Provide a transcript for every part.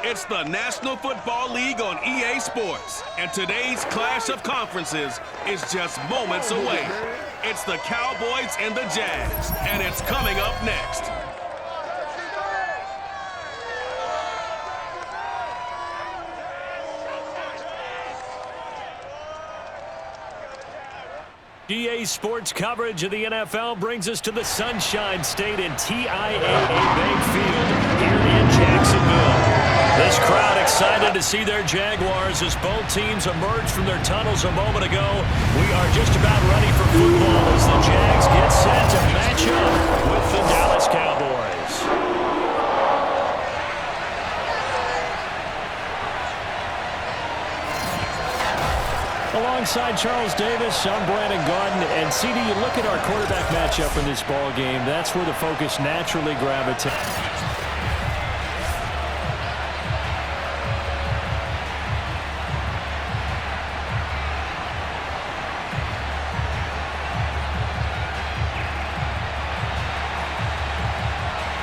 It's the National Football League on EA Sports, and today's clash of conferences is just moments away. It's the Cowboys and the Jags, and it's coming up next. EA Sports coverage of the NFL brings us to the Sunshine State and TIAA Bank Field here in Jacksonville. This crowd excited to see their Jaguars as both teams emerged from their tunnels a moment ago. We are just about ready for football as the Jags get set to match up with the Dallas Cowboys. Alongside Charles Davis, I'm Brandon Garden. And CD, you look at our quarterback matchup in this ball game, that's where the focus naturally gravitates.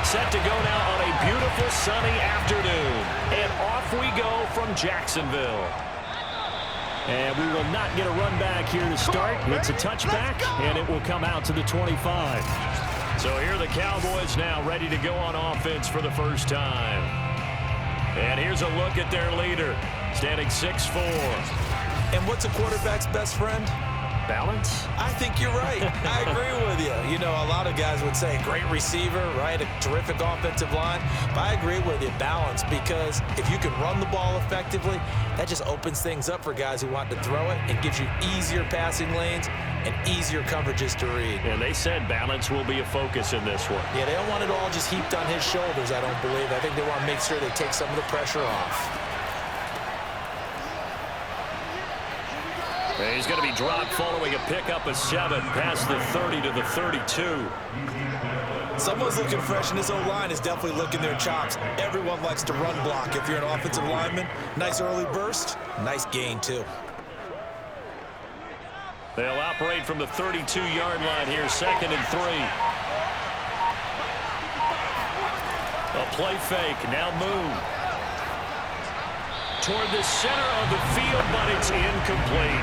Set to go now on a beautiful sunny afternoon. And off we go from Jacksonville. And we will not get a run back here to start. It's a touchback, and it will come out to the 25. So here are the Cowboys now ready to go on offense for the first time. And here's a look at their leader, standing 6'4". And what's a quarterback's best friend? Balance? I think you're right. I agree with you. You know, a lot of guys would say great receiver, right? A terrific offensive line. But I agree with you, balance, because if you can run the ball effectively, that just opens things up for guys who want to throw it and gives you easier passing lanes and easier coverages to read. And they said balance will be a focus in this one. Yeah, they don't want it all just heaped on his shoulders, I don't believe. I think they want to make sure they take some of the pressure off. He's going to be dropped following a pickup of 7 past the 30 to the 32. Someone's looking fresh, and his O-line is definitely licking their chops. Everyone likes to run block. If you're an offensive lineman, nice early burst, nice gain, too. They'll operate from the 32-yard line here, 2nd and 3. A play fake, now Moon. Toward the center of the field, but it's incomplete.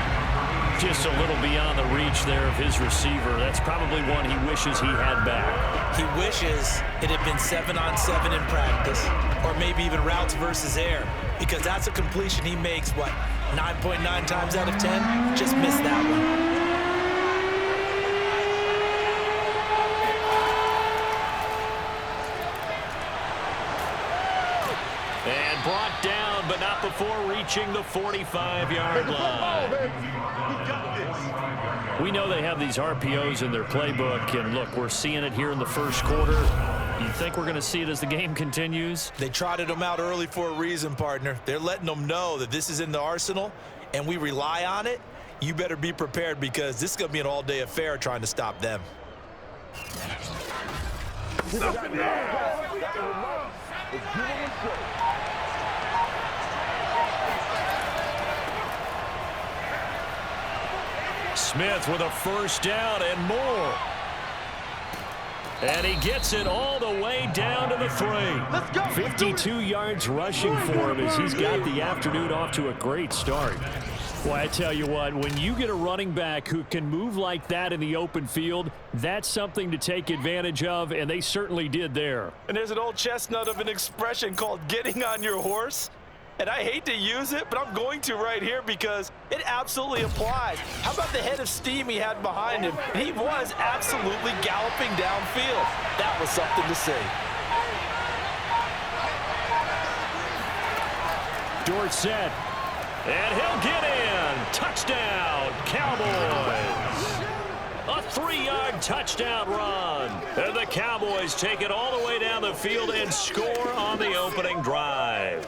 Just a little beyond the reach there of his receiver. That's probably one he wishes he had back. He wishes it had been 7-on-7 in practice, or maybe even routes versus air, because that's a completion he makes, what, 9.9 times out of 10? Just missed that one. And brought down, but not before reaching the 45-yard line. We know they have these RPOs in their playbook, and look, we're seeing it here in the first quarter. You think we're going to see it as the game continues? They trotted them out early for a reason, partner. They're letting them know that this is in the arsenal, and we rely on it. You better be prepared, because this is going to be an all-day affair trying to stop them. Smith with a first down and more. And he gets it all the way down to the 3. Let's go. 52 yards rushing for him as he's got the afternoon off to a great start. Well, I tell you what, when you get a running back who can move like that in the open field, that's something to take advantage of, and they certainly did there. And there's an old chestnut of an expression called getting on your horse. And I hate to use it, but I'm going to right here because it absolutely applies. How about the head of steam he had behind him? He was absolutely galloping downfield. That was something to see. Dorsett, and he'll get in. Touchdown, Cowboys. A 3-yard touchdown run. And the Cowboys take it all the way down the field and score on the opening drive.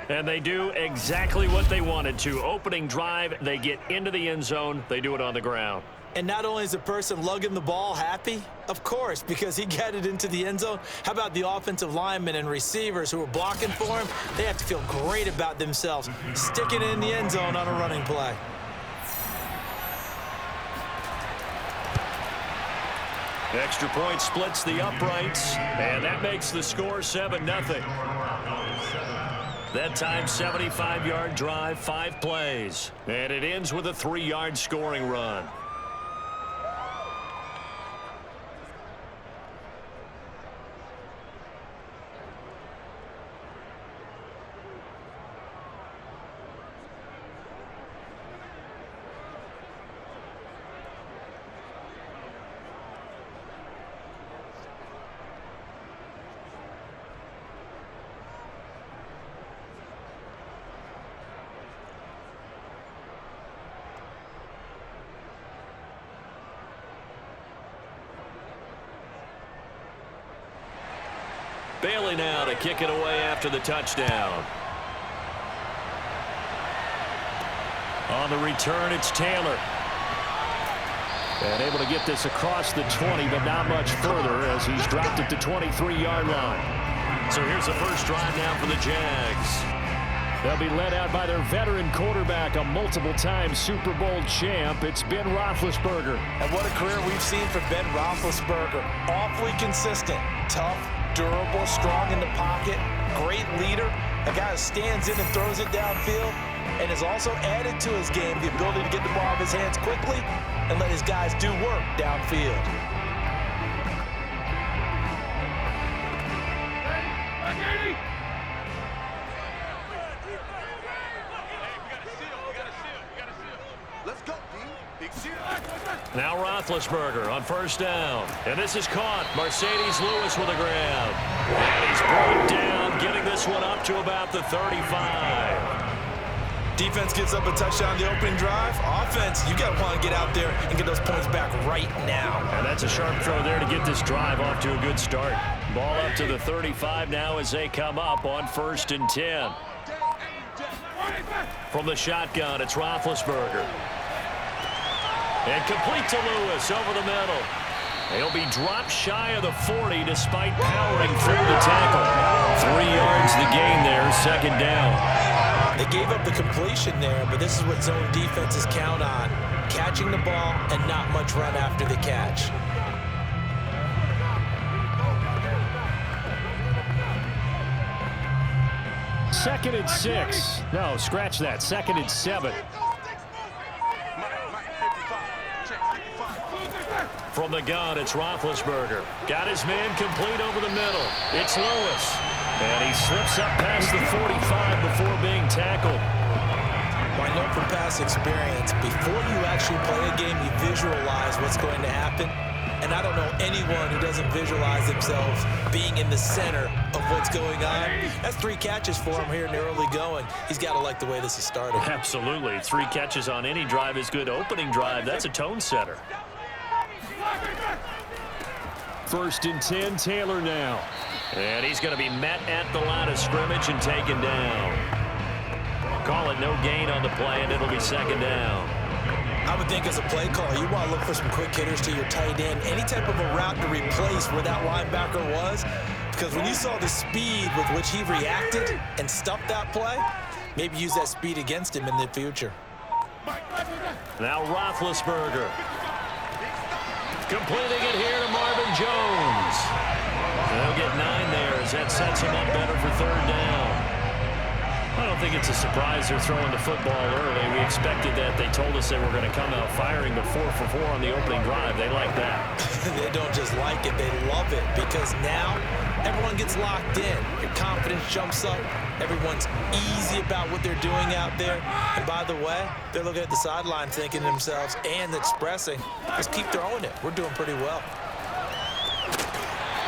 And they do exactly what they wanted to. Opening drive, they get into the end zone. They do it on the ground. And not only is the person lugging the ball happy, of course, because he got it into the end zone. How about the offensive linemen and receivers who are blocking for him? They have to feel great about themselves, sticking it in the end zone on a running play. Extra point splits the uprights, and that makes the score 7-0. That time, 75-yard drive, 5 plays. And it ends with a 3-yard scoring run. Bailey now to kick it away after the touchdown. On the return, it's Taylor. And able to get this across the 20, but not much further as he's dropped it to 23-yard line. So here's the first drive now for the Jags. They'll be led out by their veteran quarterback, a multiple-time Super Bowl champ. It's Ben Roethlisberger. And what a career we've seen from Ben Roethlisberger. Awfully consistent, tough, durable, strong in the pocket, great leader, a guy who stands in and throws it downfield, and has also added to his game the ability to get the ball out of his hands quickly and let his guys do work downfield. Now Roethlisberger on first down. And this is caught. Mercedes Lewis with a grab. And he's brought down, getting this one up to about the 35. Defense gives up a touchdown the opening drive. Offense, you got to want to get out there and get those points back right now. And that's a sharp throw there to get this drive off to a good start. Ball up to the 35 now as they come up on 1st and 10. From the shotgun, it's Roethlisberger. And complete to Lewis over the middle. He'll be dropped shy of the 40 despite powering through the tackle. 3 yards the gain there, 2nd down. They gave up the completion there, but this is what zone defenses count on. Catching the ball and not much run after the catch. Second and 6. No, scratch that. 2nd and 7. From the gun, it's Roethlisberger. Got his man complete over the middle. It's Lewis. And he slips up past the 45 before being tackled. Well, I know from past experience, before you actually play a game, you visualize what's going to happen. And I don't know anyone who doesn't visualize themselves being in the center of what's going on. That's 3 catches for him here in the early going. He's got to like the way this is starting. Absolutely. 3 catches on any drive is good. Opening drive, that's a tone setter. 1st and 10, Taylor now. And he's going to be met at the line of scrimmage and taken down. Call it no gain on the play, and it'll be 2nd down. I would think as a play caller, you want to look for some quick hitters to your tight end. Any type of a route to replace where that linebacker was. Because when you saw the speed with which he reacted and stuffed that play, maybe use that speed against him in the future. Now Roethlisberger. Completing it here to Marvin Jones. They'll get 9 there as that sets him up better for 3rd down. I don't think it's a surprise they're throwing the football early. We expected that. They told us they were going to come out firing the 4 for 4 on the opening drive. They like that. They don't just like it, they love it, because now everyone gets locked in. Your confidence jumps up. Everyone's easy about what they're doing out there. And by the way, they're looking at the sideline thinking to themselves and expressing, just keep throwing it. We're doing pretty well.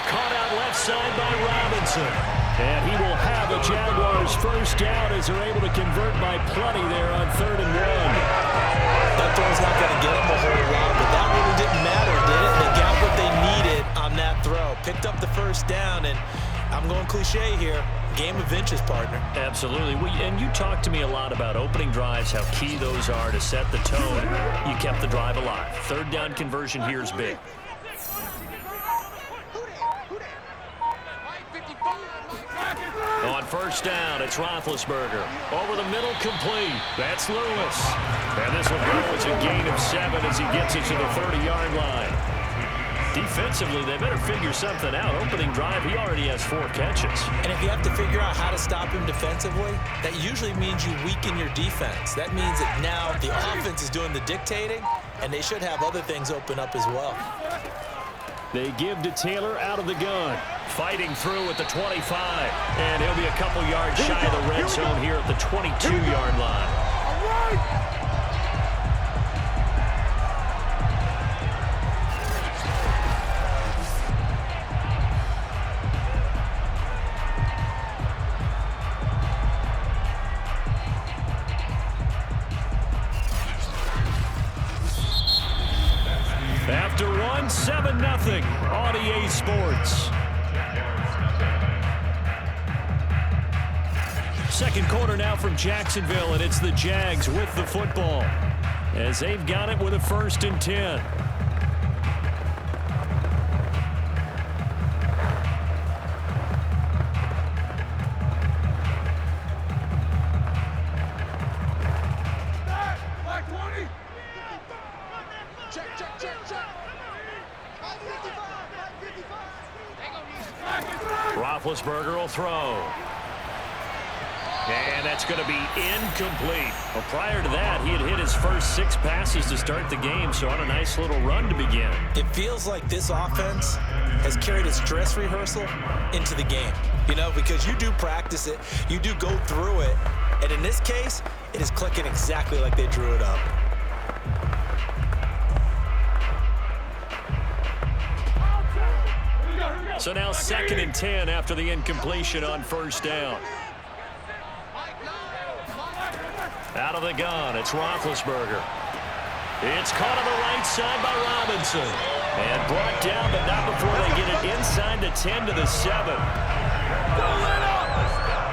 Caught out left side by Robinson. And he will have a Jaguars 1st down as they're able to convert by plenty there on 3rd and 1. That throw's not going to get them a whole lot, but that really didn't matter, did it? They got what they needed on that throw. Picked up the 1st down, and I'm going cliche here. Game of inches, partner. Absolutely. And you talked to me a lot about opening drives, how key those are to set the tone. You kept the drive alive. 3rd down conversion here is big. On 1st down, it's Roethlisberger. Over the middle, complete. That's Lewis. And this will go as a gain of 7 as he gets it to the 30-yard line. Defensively, they better figure something out. Opening drive, he already has 4 catches. And if you have to figure out how to stop him defensively, that usually means you weaken your defense. That means that now the offense is doing the dictating, and they should have other things open up as well. They give to Taylor out of the gun. Fighting through at the 25. And he'll be a couple yards shy of the red zone here at the 22-yard line. All right. After one, 7-0 on EA Sports. Second quarter now from Jacksonville, and it's the Jags with the football as they've got it with a 1st and 10. Roethlisberger will throw. And that's going to be incomplete. Well, prior to that, he had hit his first 6 passes to start the game, so on a nice little run to begin. It feels like this offense has carried its dress rehearsal into the game. You know, because you do practice it, you do go through it, and in this case, it is clicking exactly like they drew it up. So now 2nd and 10 after the incompletion on 1st down. Out of the gun, it's Roethlisberger. It's caught on the right side by Robinson. And brought down, but not before they get it inside the 10 to the 7.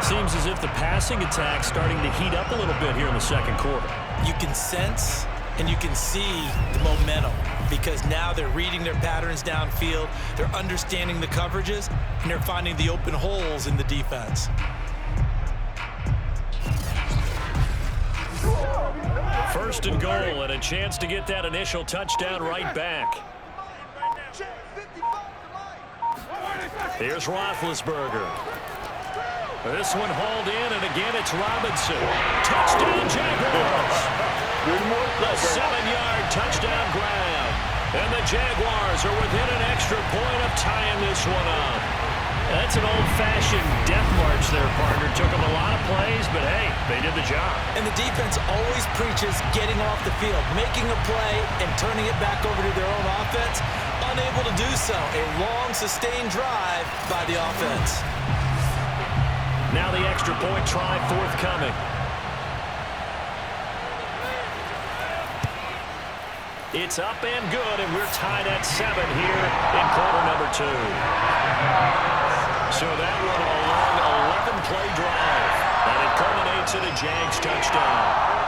Seems as if the passing attack's starting to heat up a little bit here in the 2nd quarter. You can sense and you can see the momentum because now they're reading their patterns downfield, they're understanding the coverages, and they're finding the open holes in the defense. First and goal, and a chance to get that initial touchdown right back. Here's Roethlisberger. This one hauled in, and again it's Robinson. Touchdown, Jaguars! The 7-yard touchdown grab. And the Jaguars are within an extra point of tying this one up. That's an old-fashioned death march there, partner. Took them a lot of plays, but hey, they did the job. And the defense always preaches getting off the field, making a play, and turning it back over to their own offense. Unable to do so. A long, sustained drive by the offense. Now the extra point try forthcoming. It's up and good, and we're tied at 7 here in quarter number 2. So that one a long 11-play drive, and it culminates in a Jags touchdown.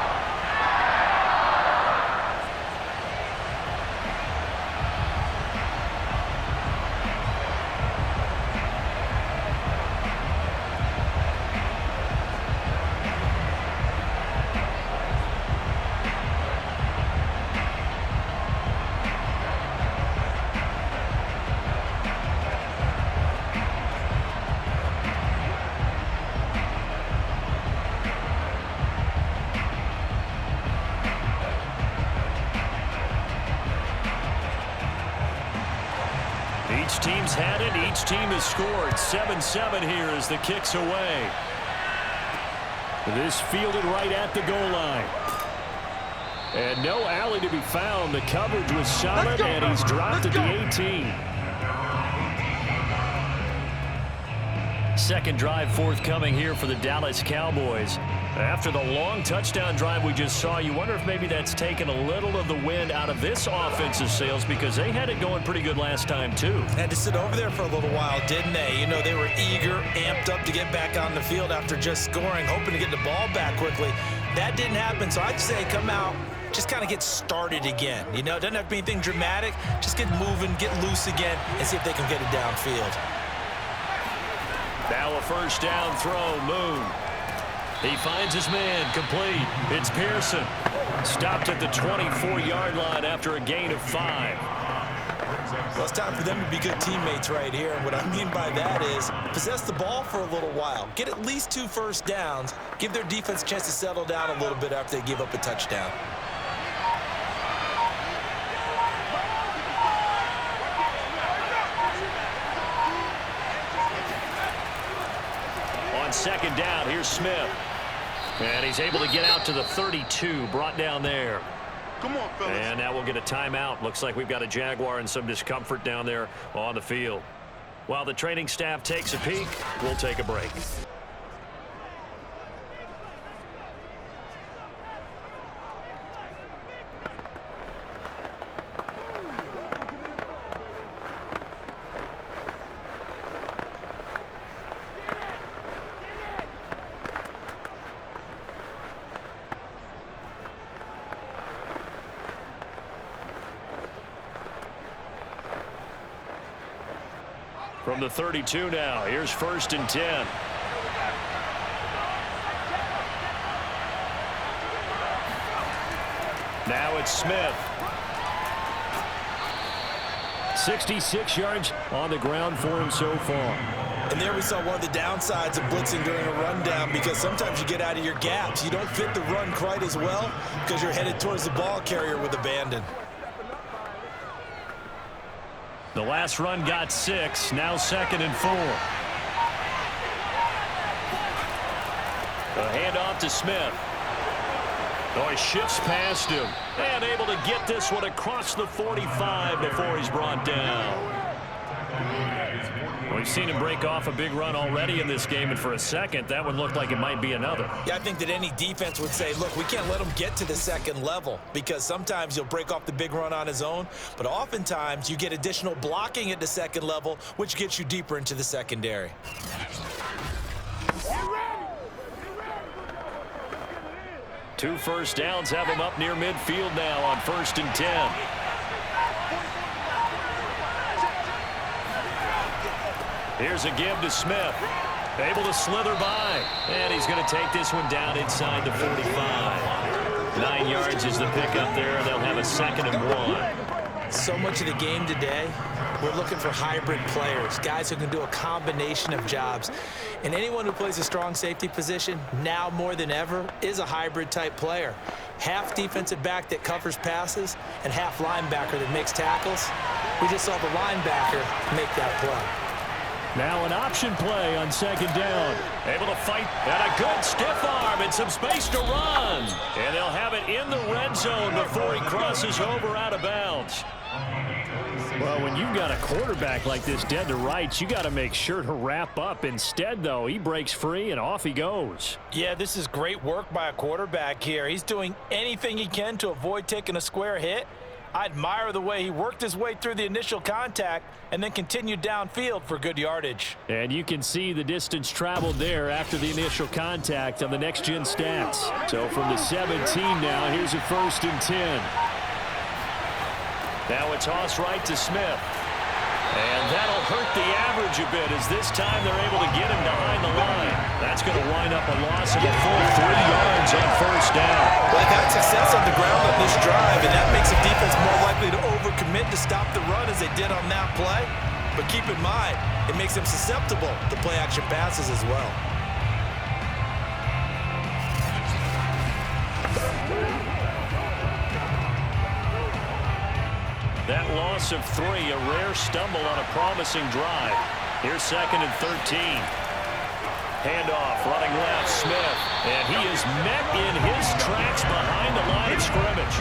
Each team's had it. Each team has scored. 7-7 here as the kick's away. This fielded right at the goal line. And no alley to be found. The coverage was solid, and he's dropped at the 18. Second drive forthcoming here for the Dallas Cowboys. After the long touchdown drive we just saw, you wonder if maybe that's taken a little of the wind out of this offensive sails because they had it going pretty good last time too. Had to sit over there for a little while, didn't they? You know, they were eager, amped up to get back on the field after just scoring, hoping to get the ball back quickly. That didn't happen, so I'd say come out, just kind of get started again. You know, it doesn't have to be anything dramatic. Just get moving, get loose again, and see if they can get it downfield. Now a first down throw, Moon. He finds his man, complete. It's Pearson. Stopped at the 24-yard line after a gain of 5. Well, it's time for them to be good teammates right here. And what I mean by that is possess the ball for a little while. Get at least 2 first downs. Give their defense a chance to settle down a little bit after they give up a touchdown. On second down, here's Smith. And he's able to get out to the 32, brought down there. Come on, fellas. And now we'll get a timeout. Looks like we've got a Jaguar and some discomfort down there on the field. While the training staff takes a peek, we'll take a break. From the 32 now, here's 1st and 10. Now it's Smith. 66 yards on the ground for him so far. And there we saw one of the downsides of blitzing during a rundown, because sometimes you get out of your gaps. You don't fit the run quite as well because you're headed towards the ball carrier with abandon. The last run got 6, now 2nd and 4. A handoff to Smith. Oh, he shifts past him. And able to get this one across the 45 before he's brought down. We've seen him break off a big run already in this game, and for a second, that one looked like it might be another. Yeah, I think that any defense would say, look, we can't let him get to the 2nd level, because sometimes he'll break off the big run on his own, but oftentimes you get additional blocking at the 2nd level, which gets you deeper into the secondary. Two first downs have him up near midfield now on 1st and 10. Here's a give to Smith. Able to slither by. And he's going to take this one down inside the 45. 9 yards is the pickup there. They'll have a 2nd and 1. So much of the game today, we're looking for hybrid players, guys who can do a combination of jobs. And anyone who plays a strong safety position, now more than ever, is a hybrid type player. Half defensive back that covers passes and half linebacker that makes tackles. We just saw the linebacker make that play. Now an option play on 2nd down. Able to fight, and a good stiff arm and some space to run. And they'll have it in the red zone before he crosses over out of bounds. Well, when you've got a quarterback like this dead to rights, you got to make sure to wrap up. Instead, though, he breaks free and off he goes. Yeah, this is great work by a quarterback here. He's doing anything he can to avoid taking a square hit. I admire the way he worked his way through the initial contact and then continued downfield for good yardage. And you can see the distance traveled there after the initial contact on the next-gen stats. So from the 17 now, here's a 1st and 10. Now a toss right to Smith. And that'll hurt the average a bit, as this time they're able to get him behind the line. That's going to wind up a loss of a full 3 yards on 1st down. Well, they've had success on the ground on this drive, and that makes the defense more likely to overcommit to stop the run as they did on that play. But keep in mind, it makes them susceptible to play-action passes as well. That loss of 3, a rare stumble on a promising drive. Here's 2nd and 13. Handoff, running left, Smith. And he is met in his tracks behind the line of scrimmage.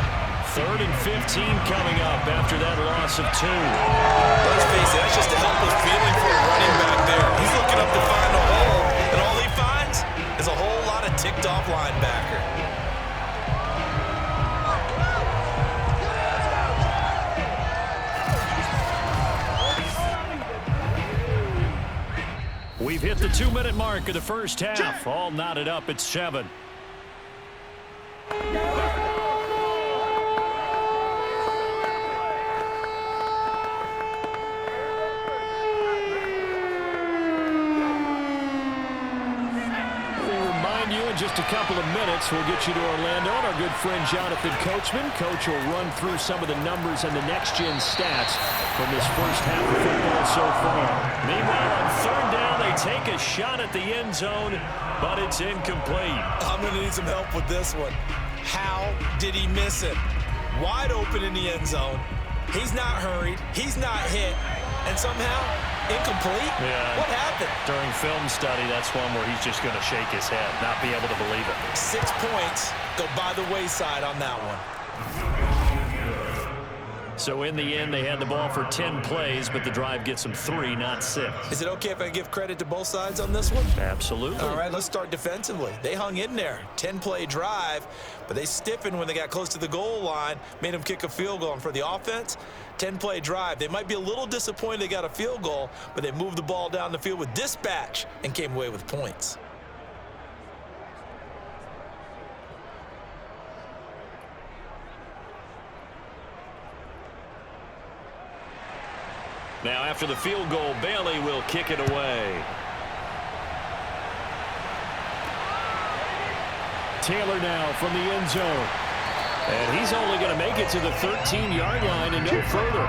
3rd and 15 coming up after that loss of 2. Let's face it, that's just a helpless feeling for a running back there. He's looking up to find a hole, and all he finds is a whole lot of ticked-off linebacker. We've hit the 2-minute mark of the first half. All knotted up at 7. just a couple of minutes, we'll get you to Orlando and our good friend Jonathan Coachman. Coach will run through some of the numbers and the next-gen stats from this first half of football so far. Meanwhile, on third down, they take a shot at the end zone, but it's incomplete. I'm going to need some help with this one. How did he miss it? Wide open in the end zone. He's not hurried. He's not hit. And somehow, incomplete? Yeah. What happened? During film study, that's one where he's just going to shake his head, not be able to believe it. 6 points go by the wayside on that one. So in the end, they had the ball for 10 plays, but the drive gets them 3, not 6. Is it okay if I give credit to both sides on this one? Absolutely. All right, let's start defensively. They hung in there. 10-play drive, but they stiffened when they got close to the goal line, made them kick a field goal. And for the offense, 10-play drive. They might be a little disappointed they got a field goal, but they moved the ball down the field with dispatch and came away with points. Now, after the field goal, Bailey will kick it away. Taylor now from the end zone. And he's only going to make it to the 13-yard line and no further.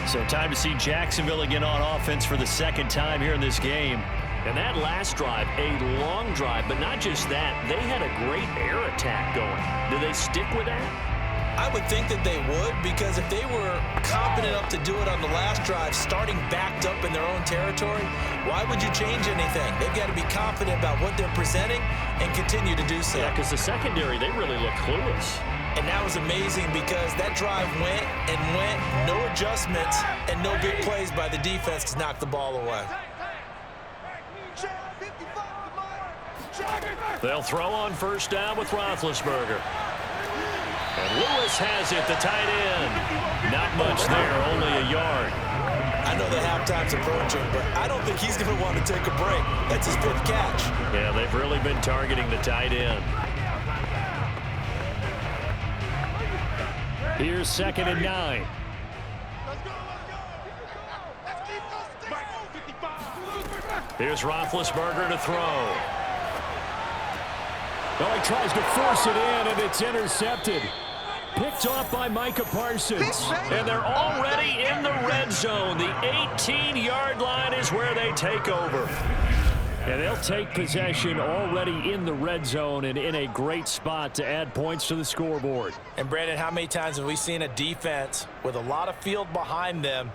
So time to see Jacksonville again on offense for the second time here in this game. And that last drive, a long drive, but not just that. They had a great air attack going. Do they stick with that? I would think that they would, because if they were confident enough to do it on the last drive, starting backed up in their own territory, why would you change anything? They've got to be confident about what they're presenting and continue to do so. Yeah, because the secondary, they really look clueless. And that was amazing because that drive went and went, no adjustments, and no big plays by the defense to knock the ball away. They'll throw on first down with Roethlisberger. And Lewis has it, the tight end. Not much there, only a yard. I know the halftime's approaching, but I don't think he's going to want to take a break. That's his 5th catch. Yeah, they've really been targeting the tight end. Here's 2nd and 9. Here's Roethlisberger to throw. Well, he tries to force it in, and it's intercepted. Picked off by Micah Parsons. And they're already in the red zone. The 18-yard line is where they take over. And they'll take possession already in the red zone and in a great spot to add points to the scoreboard. And, Brandon, how many times have we seen a defense with a lot of field behind them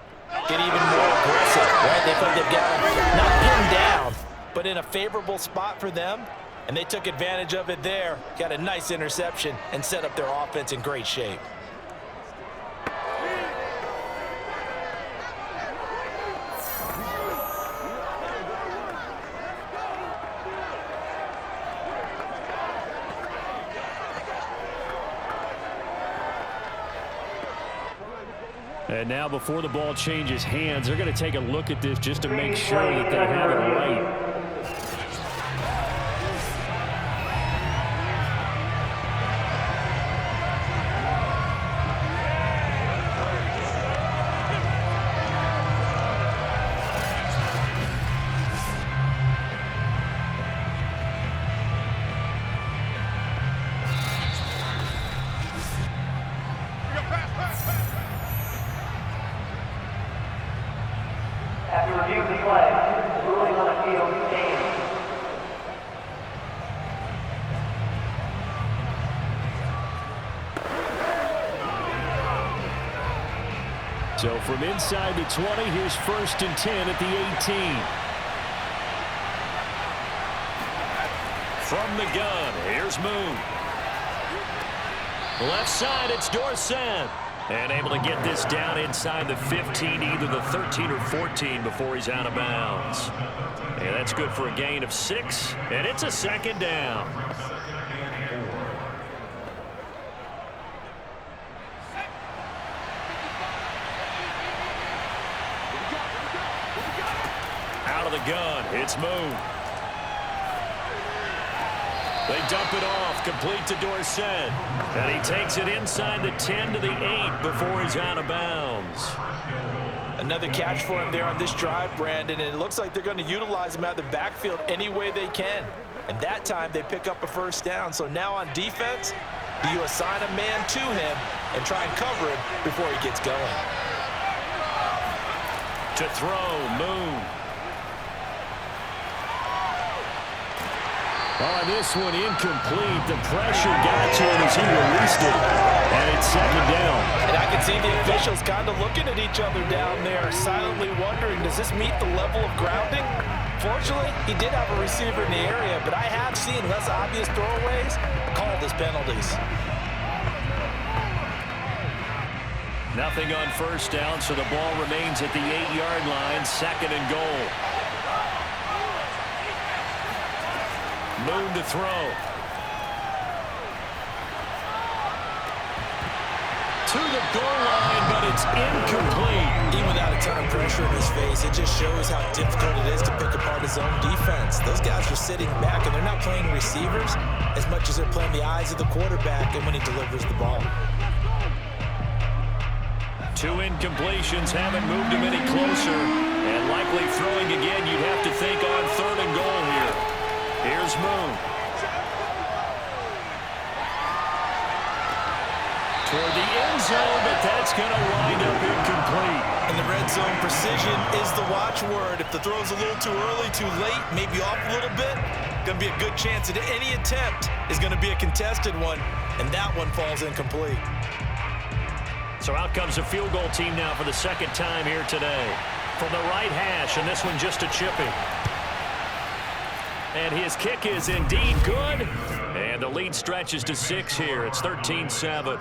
get even more aggressive, right? They feel they've got them not pinned down, but in a favorable spot for them. And they took advantage of it there, got a nice interception, and set up their offense in great shape. And now before the ball changes hands, they're going to take a look at this just to make sure that they have it right. So from inside the 20, here's 1st and 10 at the 18. From the gun, here's Moon. Left side, it's Dorsett. And able to get this down inside the 15, either the 13 or 14 before he's out of bounds. And that's good for a gain of 6, and it's a 2nd down. Out of the gun, it's Moon. They dump it off, complete to Dorsett. And he takes it inside the 10 to the 8 before he's out of bounds. Another catch for him there on this drive, Brandon, and it looks like they're going to utilize him out of the backfield any way they can. And that time they pick up a first down. So now on defense, do you assign a man to him and try and cover him before he gets going? To throw, Moon. Oh, this one incomplete. The pressure got to him as he released it. And it's second down. And I can see the officials kind of looking at each other down there, silently wondering, does this meet the level of grounding? Fortunately, he did have a receiver in the area, but I have seen less obvious throwaways called as penalties. Nothing on first down, so the ball remains at the 8-yard line, second and goal. Moon to throw. To the goal line, but it's incomplete. Even without a ton of pressure in his face, it just shows how difficult it is to pick apart his own defense. Those guys are sitting back, and they're not playing receivers as much as they're playing the eyes of the quarterback and when he delivers the ball. 2 incompletions haven't moved him any closer, and likely throwing again, you'd have to think on third and goal here. Here's Moon. Toward the end zone, but that's going to wind up incomplete. In the red zone, precision is the watchword. If the throw's a little too early, too late, maybe off a little bit, going to be a good chance that any attempt is going to be a contested one, and that one falls incomplete. So out comes the field goal team now for the second time here today. From the right hash, and this one just a chipping. And his kick is indeed good. And the lead stretches to 6 here. It's 13-7.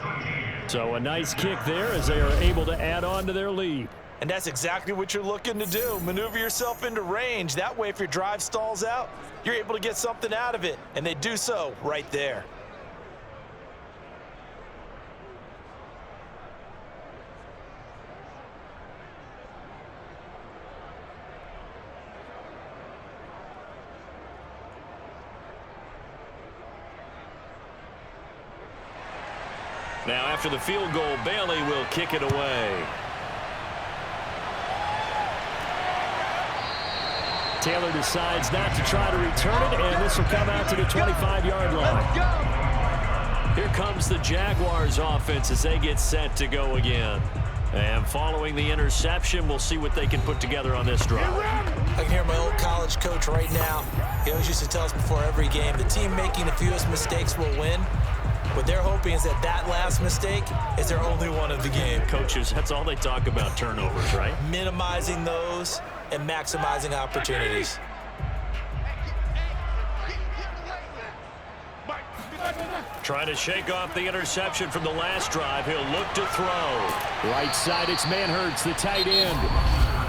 So a nice kick there as they are able to add on to their lead. And that's exactly what you're looking to do. Maneuver yourself into range. That way, if your drive stalls out, you're able to get something out of it. And they do so right there. Now, after the field goal, Bailey will kick it away. Taylor decides not to try to return it, and this will come out to the 25-yard line. Here comes the Jaguars offense as they get set to go again. And following the interception, we'll see what they can put together on this drive. I can hear my old college coach right now. He always used to tell us before every game, the team making the fewest mistakes will win. What they're hoping is that that last mistake is their only one of the game. Coaches, that's all they talk about, turnovers, right? Minimizing those and maximizing opportunities. Trying to shake off the interception from the last drive. He'll look to throw. Right side, it's Manhertz, the tight end.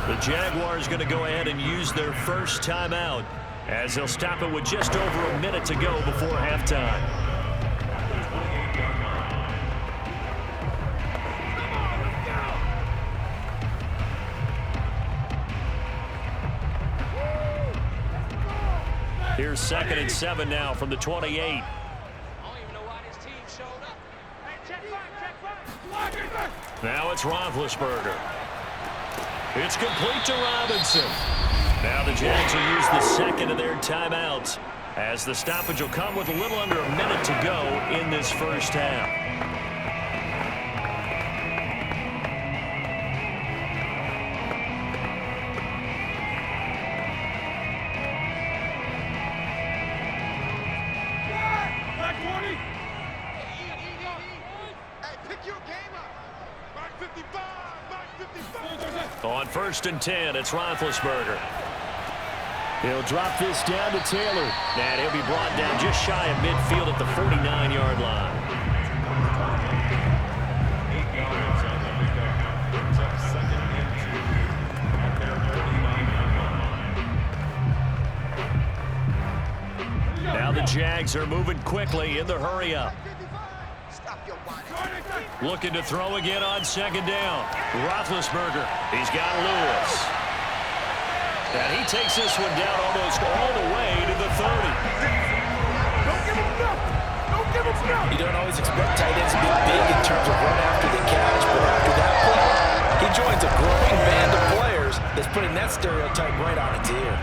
The Jaguars going to go ahead and use their first timeout as they'll stop it with just over a minute to go before halftime. Here's 2nd and 7 now from the 28. Now it's Roethlisberger. It's complete to Robinson. Now the Jags will use the second of their timeouts as the stoppage will come with a little under a minute to go in this first half. On 1st and 10, it's Roethlisberger. He'll drop this down to Taylor. And he'll be brought down just shy of midfield at the 49-yard line. Now the Jags are moving quickly in the hurry-up. Looking to throw again on 2nd down. Roethlisberger. He's got Lewis. And he takes this one down almost all the way to the 30. Don't give him enough. Don't give him enough. You don't always expect tight ends to be big in terms of run after the catch, but after that play, he joins a growing band of is putting that stereotype right on its ear.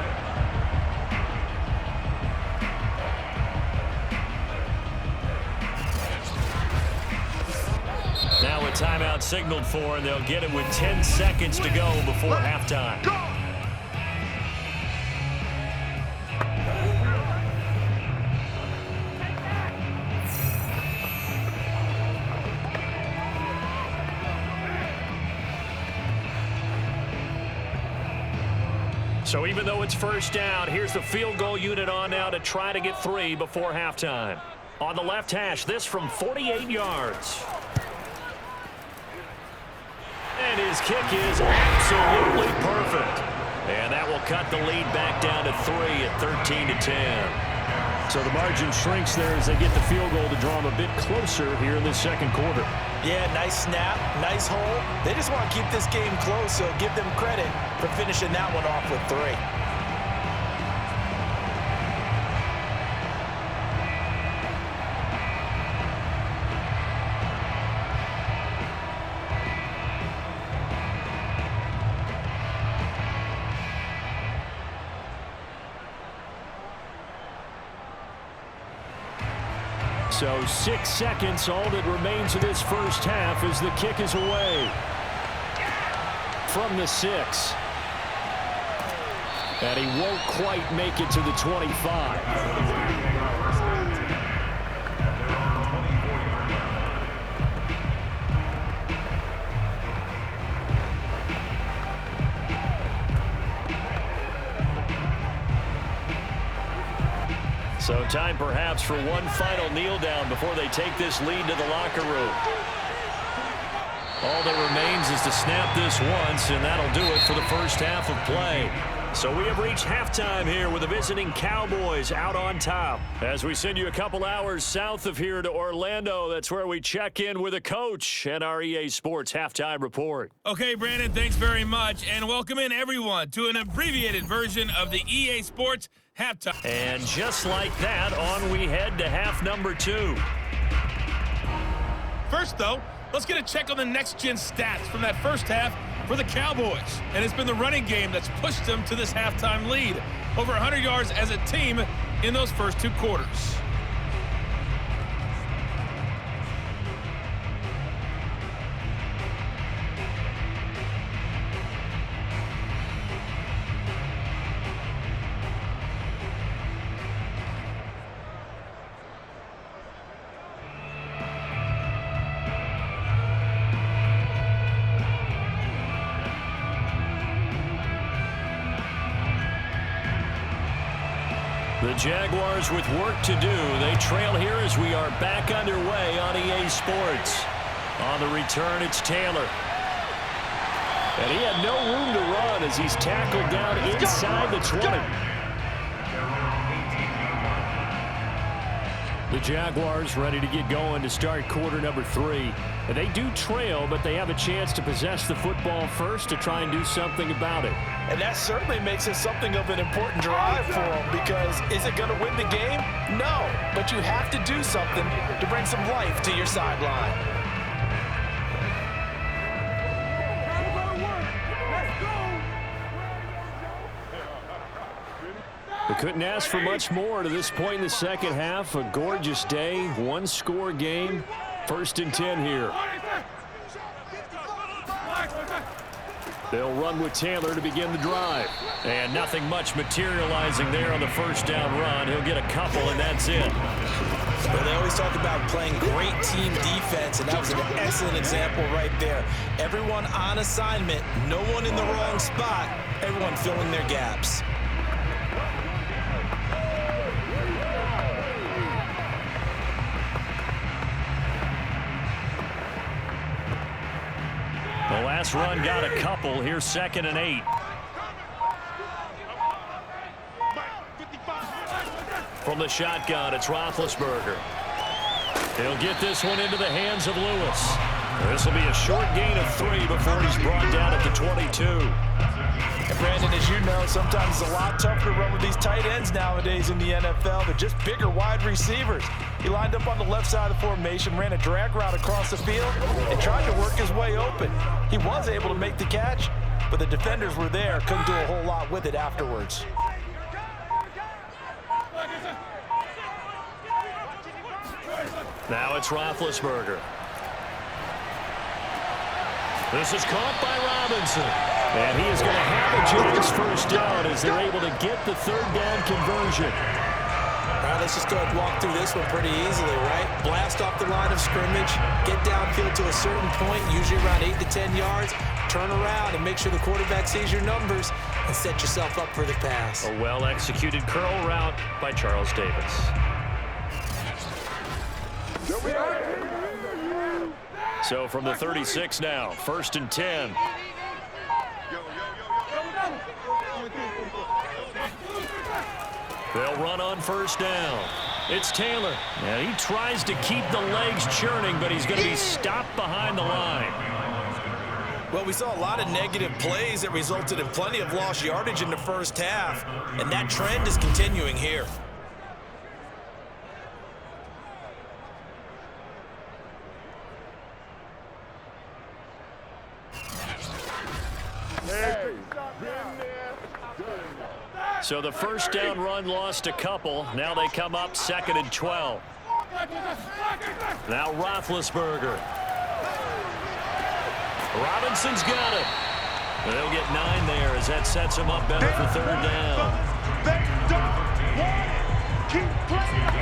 Now a timeout signaled for, and they'll get it with 10 seconds to go before halftime. So even though it's first down, here's the field goal unit on now to try to get 3 before halftime. On the left hash, this from 48 yards. And his kick is absolutely perfect. And that will cut the lead back down to 3 at 13-10. So the margin shrinks there as they get the field goal to draw them a bit closer here in the second quarter. Yeah, nice snap, nice hole. They just want to keep this game close, so give them credit for finishing that one off with 3. So 6 seconds, all that remains of this first half as the kick is away. From the 6. And he won't quite make it to the 25. So time perhaps for one final kneel down before they take this lead to the locker room. All that remains is to snap this once, and that'll do it for the first half of play. So we have reached halftime here with the visiting Cowboys out on top. As we send you a couple hours south of here to Orlando, that's where we check in with a coach and our EA Sports halftime report. Okay, Brandon, thanks very much, and welcome in everyone to an abbreviated version of the EA Sports halftime. And just like that, on we head to half number 2. First, though, let's get a check on the next-gen stats from that first half for the Cowboys. And it's been the running game that's pushed them to this halftime lead. Over 100 yards as a team in those first 2 quarters. The Jaguars with work to do. They trail here as we are back underway on EA Sports. On the return, it's Taylor. And he had no room to run as he's tackled down inside the 20. The Jaguars ready to get going to start quarter number 3. And they do trail, but they have a chance to possess the football first to try and do something about it. And that certainly makes it something of an important drive for them, because is it going to win the game? No, but you have to do something to bring some life to your sideline. They couldn't ask for much more to this point in the second half. A gorgeous day, 1-score game. 1st and 10 here. They'll run with Taylor to begin the drive. And nothing much materializing there on the first down run. He'll get a couple, and that's it. Well, they always talk about playing great team defense, and that was an excellent example right there. Everyone on assignment, no one in the wrong spot, everyone filling their gaps. The last run got a couple. Here's 2nd and 8. From the shotgun, it's Roethlisberger. He'll get this one into the hands of Lewis. This will be a short gain of 3 before he's brought down at the 22. And Brandon, as you know, sometimes it's a lot tougher to run with these tight ends nowadays in the NFL. They're just bigger wide receivers. He lined up on the left side of the formation, ran a drag route across the field, and tried to work his way open. He was able to make the catch, but the defenders were there, couldn't do a whole lot with it afterwards. Now it's Roethlisberger. This is caught by Robinson. And he is going to have a Jags first down as they're able to get the third down conversion. All right, let's just go ahead and walk through this one pretty easily, right? Blast off the line of scrimmage, get downfield to a certain point, usually around 8 to 10 yards, turn around and make sure the quarterback sees your numbers and set yourself up for the pass. A well-executed curl route by Charles Davis. So from the 36 now, 1st and 10. They'll run on first down. It's Taylor. And he tries to keep the legs churning, but he's going to be stopped behind the line. Well, we saw a lot of negative plays that resulted in plenty of lost yardage in the first half, and that trend is continuing here. So the first down run lost a couple. Now they come up 2nd and 12. Now Roethlisberger. Robinson's got it. They'll get 9 there as that sets him up better for third down. They don't want to keep playing.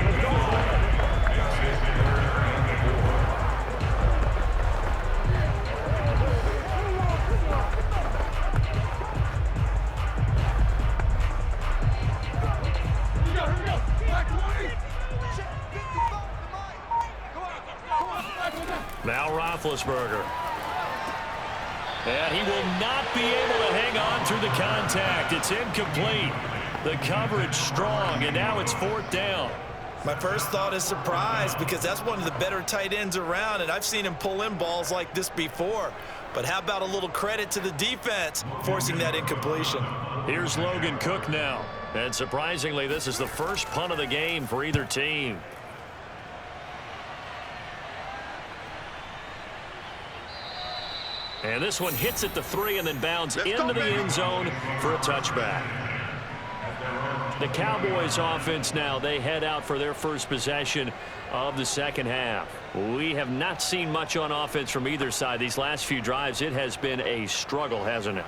Now Roethlisberger. And he will not be able to hang on through the contact. It's incomplete. The coverage strong, and now it's 4th down. My first thought is surprise because that's one of the better tight ends around, and I've seen him pull in balls like this before. But how about a little credit to the defense forcing that incompletion? Here's Logan Cook now. And surprisingly, this is the first punt of the game for either team. And this one hits at the 3 and then bounds into the end zone for a touchback. The Cowboys offense now, they head out for their first possession of the second half. We have not seen much on offense from either side. These last few drives, it has been a struggle, hasn't it?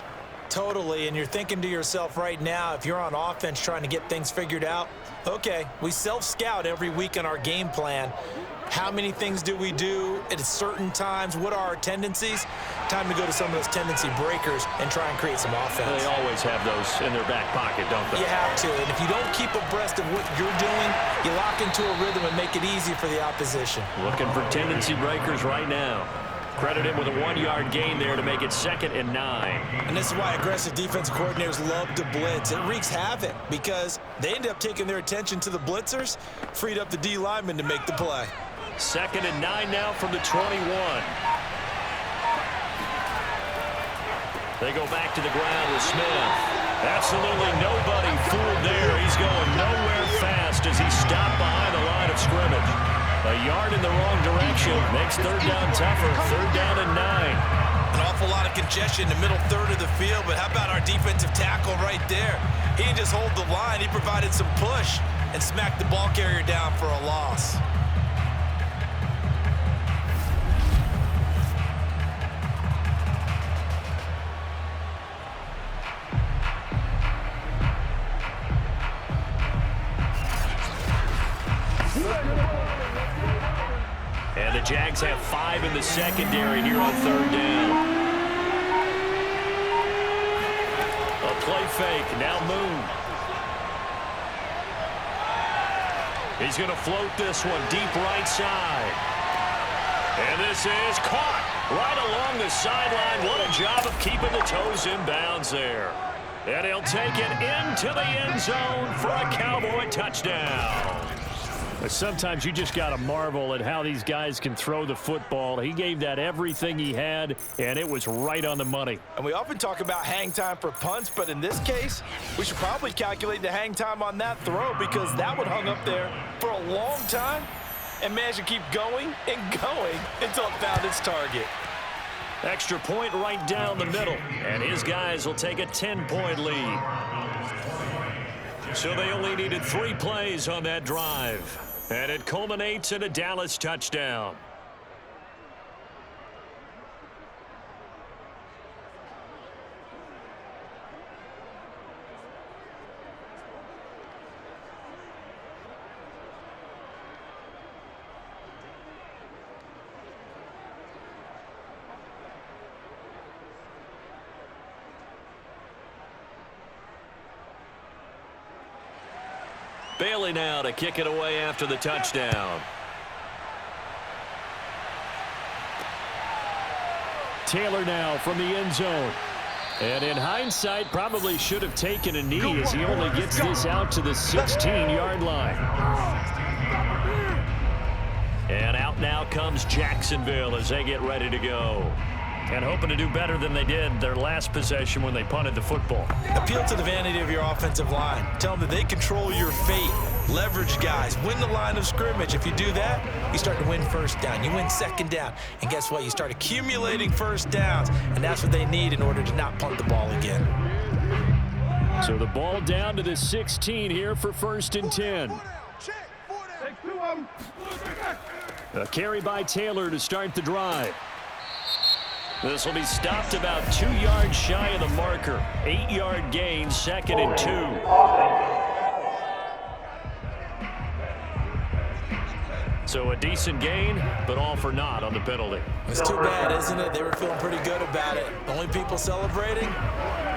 Totally, and you're thinking to yourself right now, if you're on offense trying to get things figured out, okay, we self-scout every week on our game plan. How many things do we do at certain times? What are our tendencies? Time to go to some of those tendency breakers and try and create some offense. They always have those in their back pocket, don't they? You have to, and if you don't keep abreast of what you're doing, you lock into a rhythm and make it easy for the opposition. Looking for tendency breakers right now. Credit him with a 1-yard gain there to make it 2nd and 9. And this is why aggressive defense coordinators love to blitz. It wreaks havoc because they end up taking their attention to the blitzers, freed up the D lineman to make the play. 2nd and 9 now from the 21. They go back to the ground with Smith. Absolutely nobody fooled there. He's going nowhere fast as he's stopped behind the line of scrimmage. A yard in the wrong direction makes third down tougher. 3rd down and 9. An awful lot of congestion in the middle third of the field, but how about our defensive tackle right there? He didn't just hold the line. He provided some push and smacked the ball carrier down for a loss. And the Jags have 5 in the secondary here on 3rd down. A play fake. Now Moon. He's going to float this one deep right side. And this is caught right along the sideline. What a job of keeping the toes in bounds there. And he'll take it into the end zone for a Cowboy touchdown. Sometimes you just got to marvel at how these guys can throw the football. He gave that everything he had, and it was right on the money. And we often talk about hang time for punts, but in this case, we should probably calculate the hang time on that throw because that one hung up there for a long time and managed to keep going and going until it found its target. Extra point right down the middle. And his guys will take a 10-point lead. So they only needed 3 plays on that drive. And it culminates in a Dallas touchdown. Bailey now to kick it away after the touchdown. Taylor now from the end zone. And in hindsight, probably should have taken a knee as he only gets this out to the 16-yard line. And out now comes Jacksonville as they get ready to go. And hoping to do better than they did their last possession when they punted the football. Appeal to the vanity of your offensive line. Tell them that they control your fate. Leverage guys. Win the line of scrimmage. If you do that, you start to win first down. You win second down. And guess what? You start accumulating first downs. And that's what they need in order to not punt the ball again. So the ball down to the 16 here for 1st and 10. A carry by Taylor to start the drive. This will be stopped about 2 yards shy of the marker. 8-yard gain, 2nd and 2. So a decent gain, but all for naught on the penalty. It's too bad, isn't it? They were feeling pretty good about it. The only people celebrating,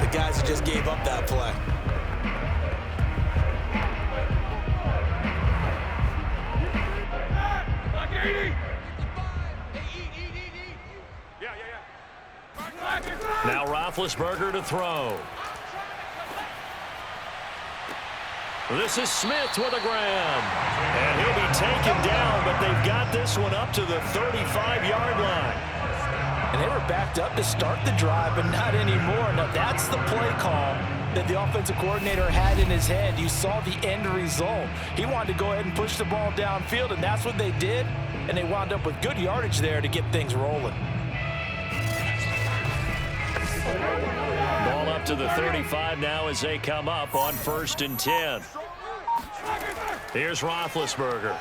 the guys who just gave up that play. Now Roethlisberger to throw. This is Smith with a grab. And he'll be taken down, but they've got this one up to the 35-yard line. And they were backed up to start the drive, but not anymore. Now, that's the play call that the offensive coordinator had in his head. You saw the end result. He wanted to go ahead and push the ball downfield, and that's what they did. And they wound up with good yardage there to get things rolling. Ball up to the 35 now as they come up on 1st and 10. Here's Roethlisberger.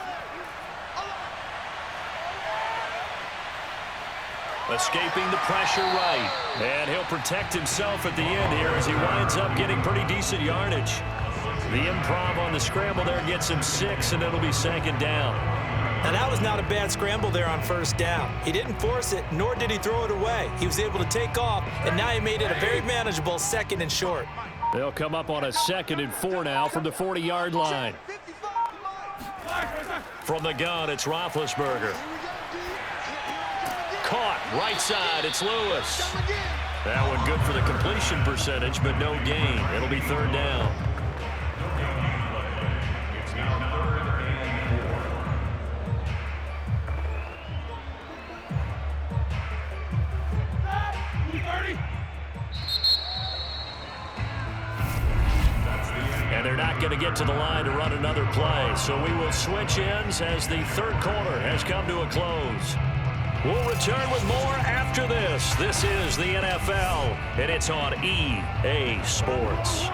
Escaping the pressure right. And he'll protect himself at the end here as he winds up getting pretty decent yardage. The improv on the scramble there gets him 6, and it'll be 2nd down. Now, that was not a bad scramble there on 1st down. He didn't force it, nor did he throw it away. He was able to take off, and now he made it a very manageable 2nd and short. They'll come up on a 2nd and 4 now from the 40-yard line. From the gun, it's Roethlisberger. Caught, right side, it's Lewis. That one good for the completion percentage, but no gain. It'll be 3rd down. And they're not going to get to the line to run another play. So we will switch ends as the 3rd quarter has come to a close. We'll return with more after this. This is the NFL, and it's on EA Sports.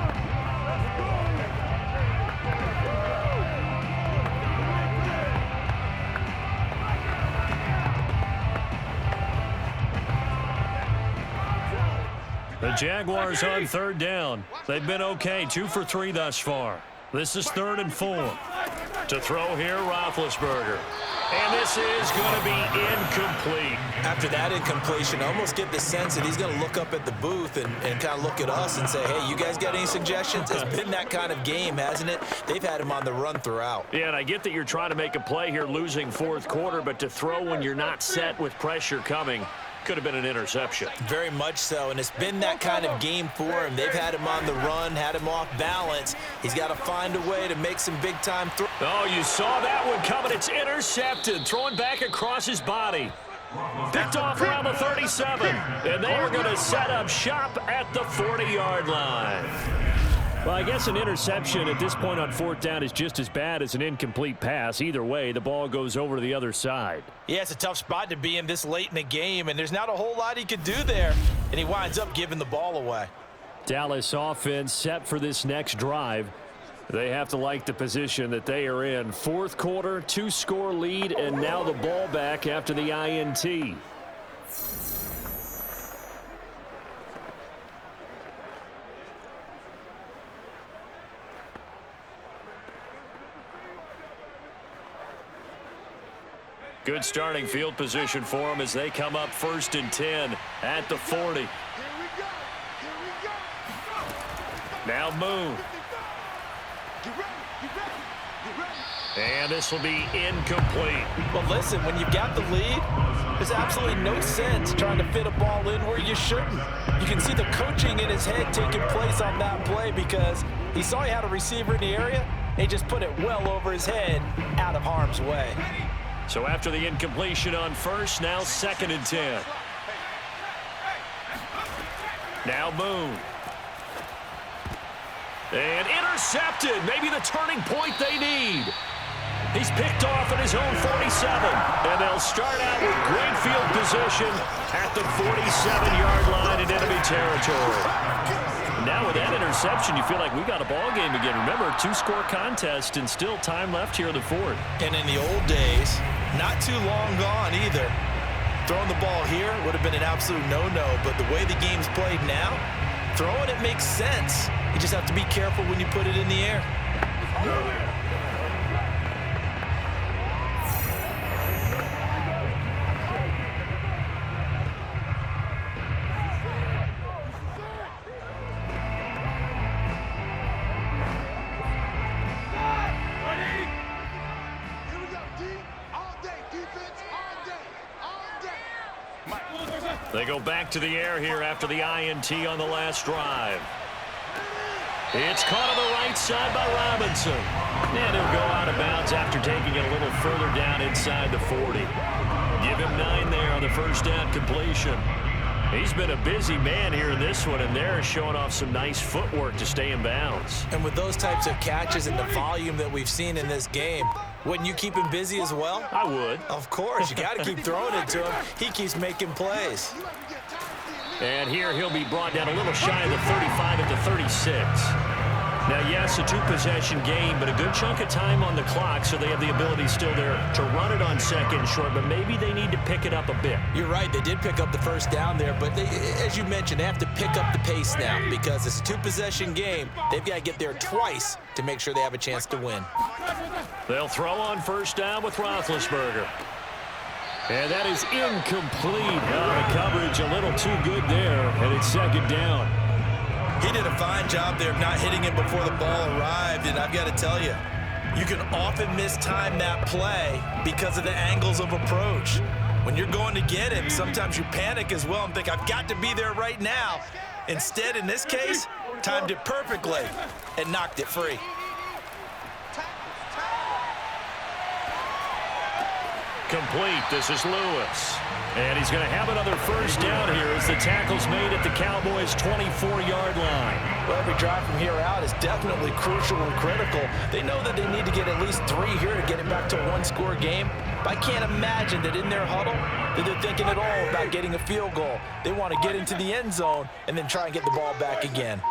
The Jaguars on 3rd down. They've been okay, 2 for 3 thus far. This is 3rd and 4. To throw here, Roethlisberger. And this is going to be incomplete. After that incompletion, I almost get the sense that he's going to look up at the booth and kind of look at us and say, hey, you guys got any suggestions? It's been that kind of game, hasn't it? They've had him on the run throughout. Yeah, and I get that you're trying to make a play here losing 4th quarter, but to throw when you're not set with pressure coming could have been an interception. Very much so, and it's been that kind of game for him. They've had him on the run, had him off balance. He's got to find a way to make some big-time throws. Oh, you saw that one coming. It's intercepted, throwing back across his body. Picked off around the 37, and they are going to set up shop at the 40-yard line. Well, I guess an interception at this point on 4th down is just as bad as an incomplete pass. Either way, the ball goes over to the other side. Yeah, it's a tough spot to be in this late in the game, and there's not a whole lot he could do there, and he winds up giving the ball away. Dallas offense set for this next drive. They have to like the position that they are in. 4th quarter, 2-score lead, and now the ball back after the INT. Good starting field position for them as they come up 1st and 10 at the 40. Now Moon. And this will be incomplete. Well, listen, when you've got the lead, there's absolutely no sense trying to fit a ball in where you shouldn't. You can see the coaching in his head taking place on that play because he saw he had a receiver in the area, and he just put it well over his head out of harm's way. So after the incompletion on 1st, now 2nd and 10. Now Moon. And intercepted. Maybe the turning point they need. He's picked off at his own 47. And they'll start out with great field position at the 47-yard line in enemy territory. Now with that interception, you feel like we got a ball game again. Remember, 2-score contest and still time left here in the 4th. And in the old days, not too long gone either. Throwing the ball here would have been an absolute no-no, but the way the game's played now, throwing it makes sense. You just have to be careful when you put it in the air. They go back to the air here after the INT on the last drive. It's caught on the right side by Robinson. And he'll go out of bounds after taking it a little further down inside the 40. Give him 9 there on the 1st down completion. He's been a busy man here in this one, and they're showing off some nice footwork to stay in bounds. And with those types of catches and the volume that we've seen in this game, wouldn't you keep him busy as well? I would. Of course. You got to keep throwing it to him. He keeps making plays. And here he'll be brought down a little shy of the 35 at the 36. Now, yes, a 2-possession game, but a good chunk of time on the clock, so they have the ability still there to run it on 2nd and short, but maybe they need to pick it up a bit. You're right. They did pick up the 1st down there, but they, as you mentioned, they have to pick up the pace now because it's a 2-possession game. They've got to get there twice to make sure they have a chance to win. They'll throw on 1st down with Roethlisberger. And that is incomplete. The coverage a little too good there, and it's 2nd down. He did a fine job there of not hitting him before the ball arrived, and I've got to tell you, you can often mistime that play because of the angles of approach. When you're going to get him, sometimes you panic as well and think, I've got to be there right now. Instead, in this case, timed it perfectly and knocked it free. Complete. This is Lewis. And he's going to have another 1st down here as the tackle's made at the Cowboys' 24-yard line. Well, every drive from here out is definitely crucial and critical. They know that they need to get at least 3 here to get it back to a 1-score game. But I can't imagine that in their huddle that they're thinking at all about getting a field goal. They want to get into the end zone and then try and get the ball back again.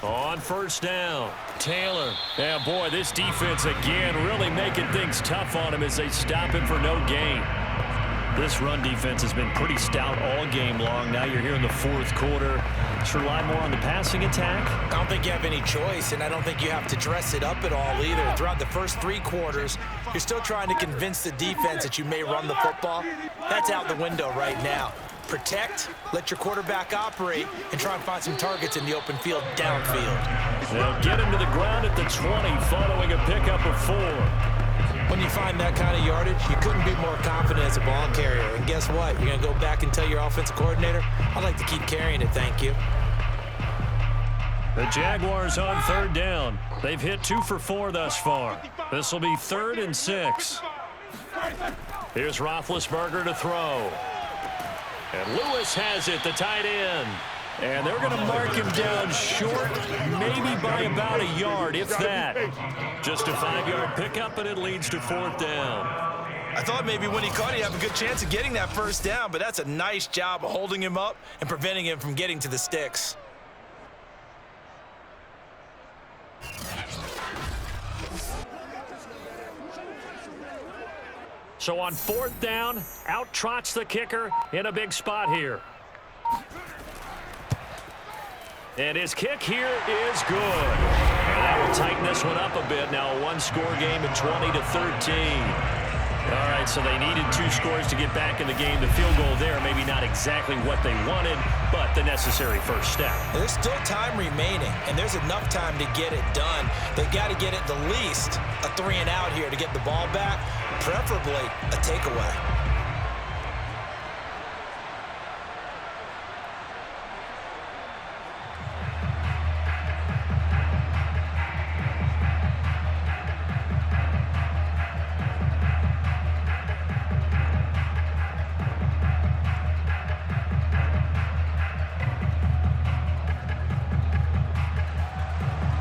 On 1st down, Taylor. Yeah, boy, this defense again really making things tough on him as they stop him for no gain. This run defense has been pretty stout all game long. Now you're here in the 4th quarter. Let's rely more on the passing attack. I don't think you have any choice, and I don't think you have to dress it up at all either. Throughout the first 3 quarters, you're still trying to convince the defense that you may run the football. That's out the window right now. Protect, let your quarterback operate, and try and find some targets in the open field downfield. They'll get him to the ground at the 20 following a pickup of 4. When you find that kind of yardage, you couldn't be more confident as a ball carrier. And guess what? You're going to go back and tell your offensive coordinator, I'd like to keep carrying it, thank you. The Jaguars on 3rd down. They've hit 2 for 4 thus far. This will be 3rd and 6. Here's Roethlisberger to throw. And Lewis has it, the tight end. And they're going to mark him down short, maybe by about a yard, if that. Just a 5-yard pickup, and it leads to 4th down. I thought maybe when he caught it, he'd have a good chance of getting that first down, but that's a nice job of holding him up and preventing him from getting to the sticks. So on 4th down, out trots the kicker in a big spot here. And his kick here is good. And that will tighten this one up a bit. Now a one-score game at 20-13. All right, so they needed 2 scores to get back in the game. The field goal there, maybe not exactly what they wanted, but the necessary first step. There's still time remaining, and there's enough time to get it done. They've got to get at the least a 3-and-out here to get the ball back, preferably a takeaway.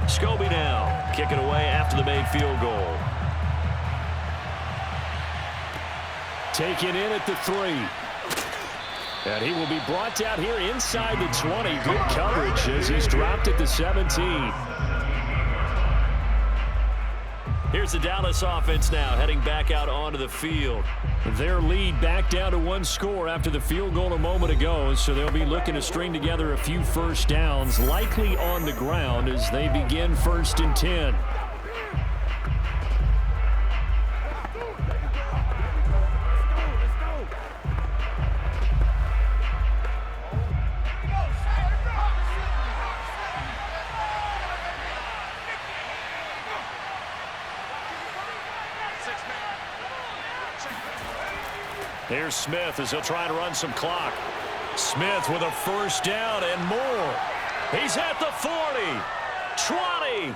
Scobie now, kicking away after the made field goal. Taken in at the 3. And he will be brought down here inside the 20. Good coverage as he's dropped at the 17. Here's the Dallas offense now heading back out onto the field. Their lead back down to 1 score after the field goal a moment ago, so they'll be looking to string together a few first downs, likely on the ground as they begin 1st and 10. Here's Smith as he'll try to run some clock. Smith with a first down and more. He's at the 40, 20.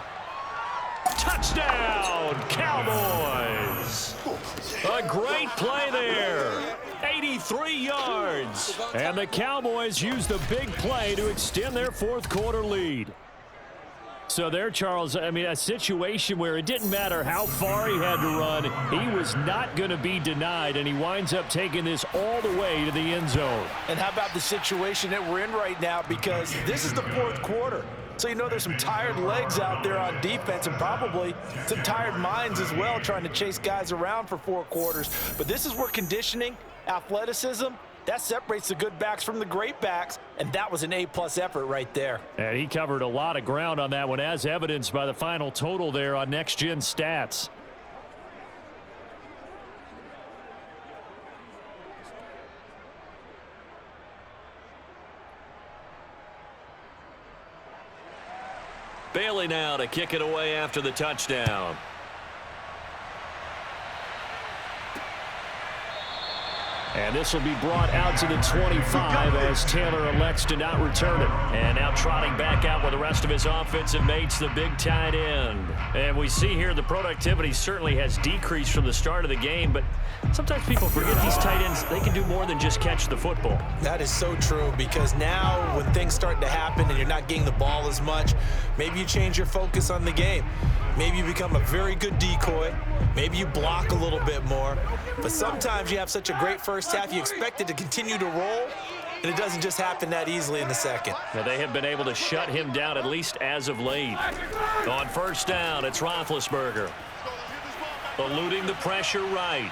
Touchdown, Cowboys. A great play there. 83 yards. And the Cowboys use the big play to extend their 4th quarter lead. So there, Charles, I mean, a situation where it didn't matter how far he had to run, he was not going to be denied, and he winds up taking this all the way to the end zone. And how about the situation that we're in right now, because this is the 4th quarter. So you know there's some tired legs out there on defense and probably some tired minds as well trying to chase guys around for 4 quarters. But this is where conditioning, athleticism, that separates the good backs from the great backs, and that was an A-plus effort right there. And he covered a lot of ground on that one, as evidenced by the final total there on Next Gen Stats. Bailey now to kick it away after the touchdown. And this will be brought out to the 25 as Taylor elects to not return it. And now trotting back out with the rest of his offensive mates, the big tight end. And we see here the productivity certainly has decreased from the start of the game, but sometimes people forget these tight ends, they can do more than just catch the football. That is so true, because now when things start to happen and you're not getting the ball as much, maybe you change your focus on the game. Maybe you become a very good decoy. Maybe you block a little bit more. But sometimes you have such a great first half, you expect it to continue to roll, and it doesn't just happen that easily in the second. Now they have been able to shut him down, at least as of late. On 1st down, it's Roethlisberger. Eluding the pressure right.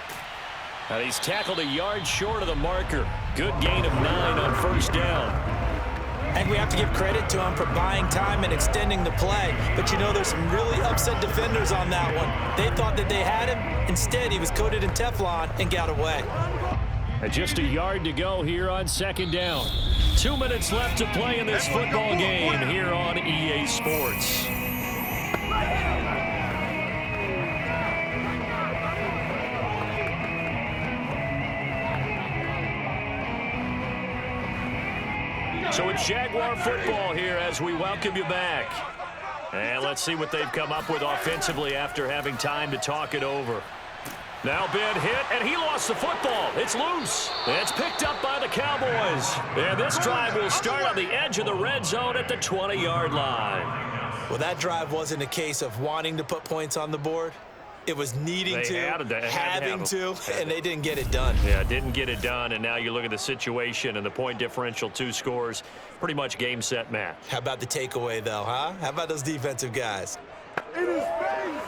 Now he's tackled a yard short of the marker. Good gain of 9 on 1st down. And we have to give credit to him for buying time and extending the play. But you know, there's some really upset defenders on that one. They thought that they had him. Instead, he was coated in Teflon and got away. And just a yard to go here on 2nd down. 2 minutes left to play in this football game here on EA Sports. So it's Jaguar football here as we welcome you back. And let's see what they've come up with offensively after having time to talk it over. Now Ben hit, and he lost the football. It's loose. It's picked up by the Cowboys. And this drive will start on the edge of the red zone at the 20-yard line. Well, that drive wasn't a case of wanting to put points on the board. It was needing having to, and they didn't get it done. Yeah, didn't get it done, and now you look at the situation and the point differential, 2 scores, pretty much game, set, match. How about the takeaway, though, huh? How about those defensive guys? In his face!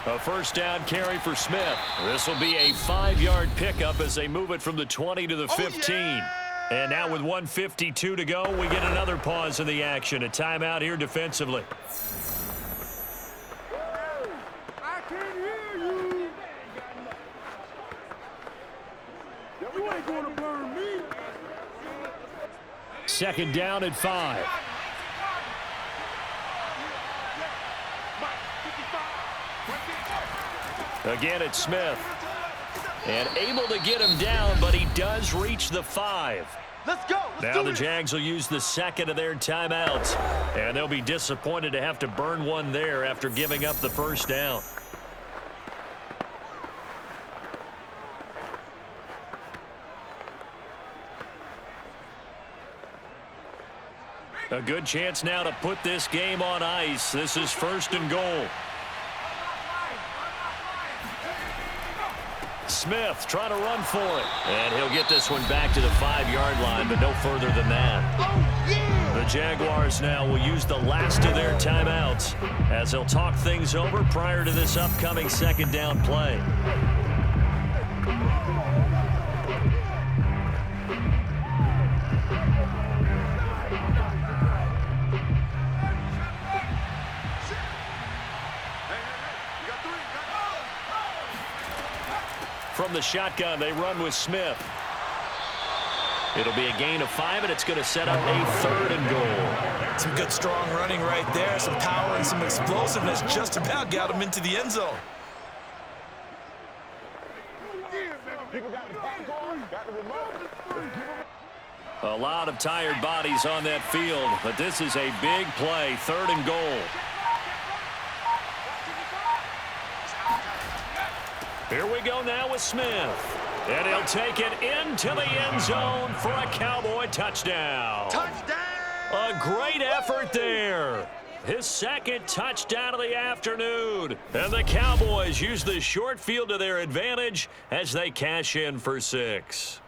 A first down carry for Smith. This will be a 5-yard pickup as they move it from the 20 to the 15. And now with 1:52 to go, we get another pause in the action. A timeout here defensively. I can't hear you. You ain't going to burn me. Second down at 5. Again, it's Smith. And able to get him down, but he does reach the 5. Let's go. Now the Jags will use the second of their timeouts. And they'll be disappointed to have to burn one there after giving up the first down. A good chance now to put this game on ice. This is 1st and goal. Smith trying to run for it. And he'll get this one back to the 5-yard line, but no further than that. The Jaguars now will use the last of their timeouts as they'll talk things over prior to this upcoming second down play. From the shotgun, they run with Smith. It'll be a gain of 5, and it's going to set up a 3rd and goal. Some good, strong running right there. Some power and some explosiveness just about got him into the end zone. A lot of tired bodies on that field, but this is a big play, 3rd and goal. Here we go now with Smith. And he'll take it into the end zone for a Cowboy touchdown. Touchdown! A great effort there. His 2nd touchdown of the afternoon. And the Cowboys use the short field to their advantage as they cash in for 6.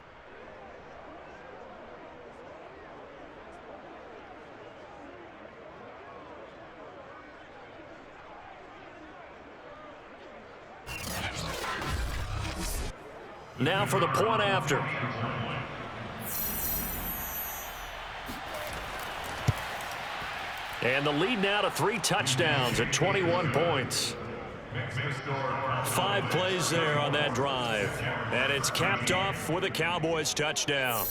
Now for the point after. And the lead now to 3 touchdowns at 21 points. 5 plays there on that drive. And it's capped off with a Cowboys touchdown.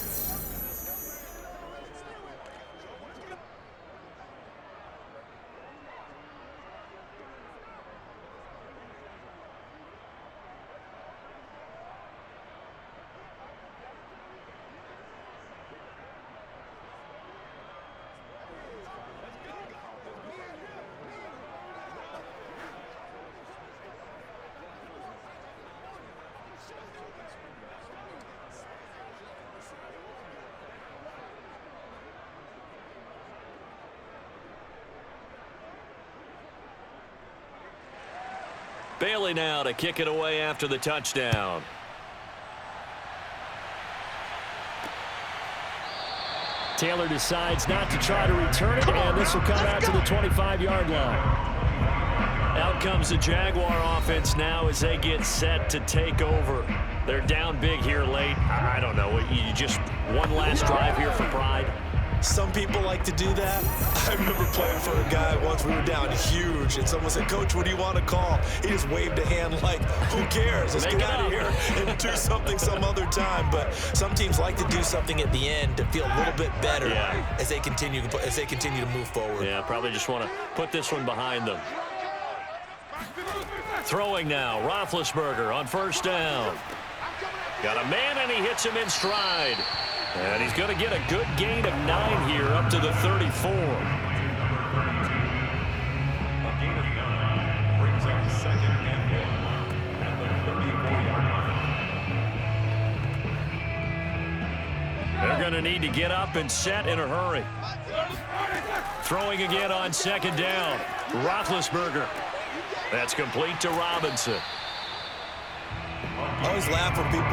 Bailey now to kick it away after the touchdown. Taylor decides not to try to return it, and this will come out to the 25-yard line. Out comes the Jaguar offense now as they get set to take over. They're down big here late. I don't know. You just one last drive here for pride. Some people like to do that. I remember playing for a guy once. We were down huge, and someone said, "Coach, what do you want to call?" He just waved a hand like, "Who cares? Let's get out of here and do something some other time." But some teams like to do something at the end to feel a little bit better as they continue to move forward. Yeah, probably just want to put this one behind them. Throwing now, Roethlisberger on first down. Got a man, and he hits him in stride. And he's going to get a good gain of 9 here, up to the 34. They're going to need to get up and set in a hurry. Throwing again on second down. Roethlisberger. That's complete to Robinson. I always laugh when people